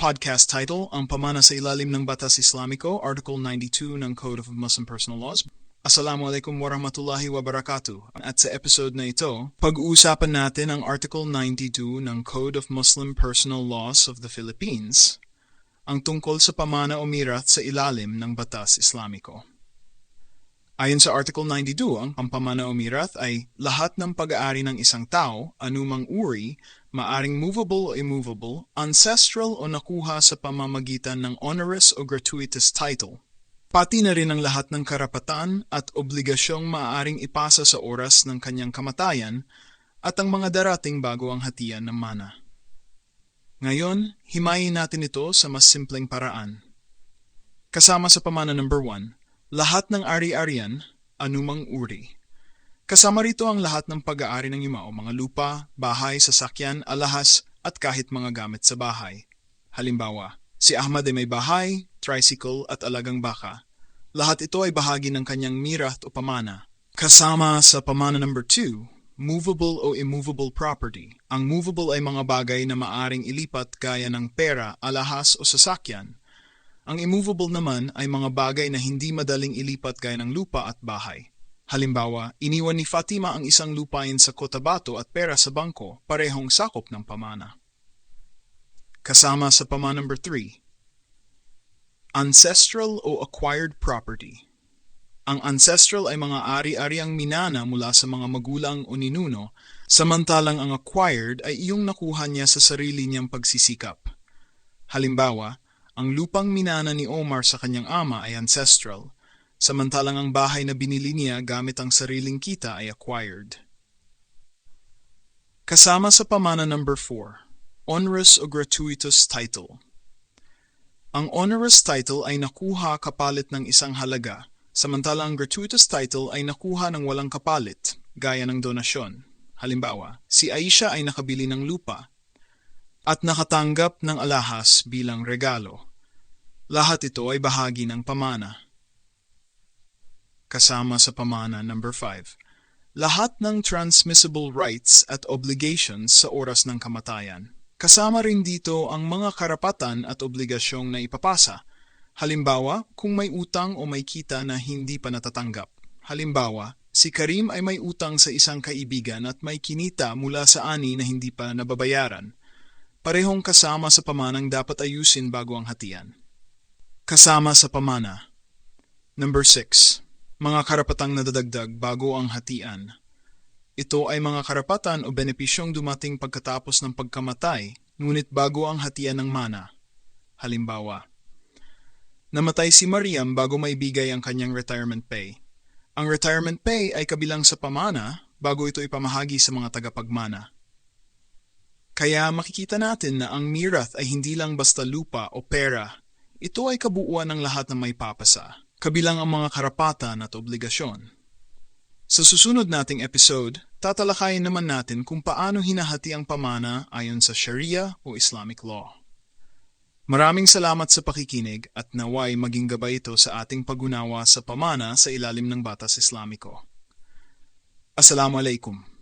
Podcast title, Ang Pamana sa Ilalim ng Batas Islamiko, Article 92 ng Code of Muslim Personal Laws. Assalamualaikum warahmatullahi wabarakatuh. At sa episode na ito, pag-uusapan natin ang Article 92 ng Code of Muslim Personal Laws of the Philippines, ang tungkol sa pamana o mirath sa ilalim ng Batas Islamiko. Ayon sa Article 92, ang pamana o mirath ay lahat ng pag-aari ng isang tao, anumang uri, maaring movable o immovable, ancestral o nakuha sa pamamagitan ng onerous o gratuitous title. Pati na rin ang lahat ng karapatan at obligasyong maaaring ipasa sa oras ng kanyang kamatayan at ang mga darating bago ang hatian ng mana. Ngayon, himayin natin ito sa mas simpleng paraan. Kasama sa pamana number 1, lahat ng ari-arian, anumang uri. Kasama rito ang lahat ng pag-aari ng yumao, mga lupa, bahay, sasakyan, alahas, at kahit mga gamit sa bahay. Halimbawa, si Ahmad ay may bahay, tricycle, at alagang baka. Lahat ito ay bahagi ng kanyang mirath o pamana. Kasama sa pamana number 2, movable o immovable property. Ang movable ay mga bagay na maaring ilipat gaya ng pera, alahas, o sasakyan. Ang immovable naman ay mga bagay na hindi madaling ilipat gaya ng lupa at bahay. Halimbawa, iniwan ni Fatima ang isang lupain sa Cotabato at pera sa bangko, parehong sakop ng pamana. Kasama sa pamana number 3, ancestral o acquired property. Ang ancestral ay mga ari-ariang minana mula sa mga magulang o ninuno, samantalang ang acquired ay iyong nakuha niya sa sarili niyang pagsisikap. Halimbawa, ang lupang minana ni Omar sa kanyang ama ay ancestral, samantalang ang bahay na binili niya gamit ang sariling kita ay acquired. Kasama sa pamana number 4, onerous o gratuitous title. Ang onerous title ay nakuha kapalit ng isang halaga, samantalang ang gratuitous title ay nakuha ng walang kapalit, gaya ng donasyon. Halimbawa, si Aisha ay nakabili ng lupa at nakatanggap ng alahas bilang regalo. Lahat ito ay bahagi ng pamana. Kasama sa pamana number 5, lahat ng transmissible rights at obligations sa oras ng kamatayan. Kasama rin dito ang mga karapatan at obligasyong na ipapasa. Halimbawa, kung may utang o may kita na hindi pa natatanggap. Halimbawa, si Karim ay may utang sa isang kaibigan at may kinita mula sa ani na hindi pa nababayaran. Parehong kasama sa pamanang dapat ayusin bago ang hatian. Kasama sa pamana. Number 6. Mga karapatang nadadagdag bago ang hatian. Ito ay mga karapatan o benepisyong dumating pagkatapos ng pagkamatay, ngunit bago ang hatian ng mana. Halimbawa, namatay si Mariam bago maibigay ang kanyang retirement pay. Ang retirement pay ay kabilang sa pamana bago ito ipamahagi sa mga tagapagmana. Kaya makikita natin na ang mirath ay hindi lang basta lupa o pera. Ito ay kabuuan ng lahat ng may papasa, kabilang ang mga karapatan at obligasyon. Sa susunod nating episode, tatalakayin naman natin kung paano hinahati ang pamana ayon sa Sharia o Islamic law. Maraming salamat sa pakikinig at naway maging gabay ito sa ating pag-unawa sa pamana sa ilalim ng Batas Islamiko. Assalamualaikum.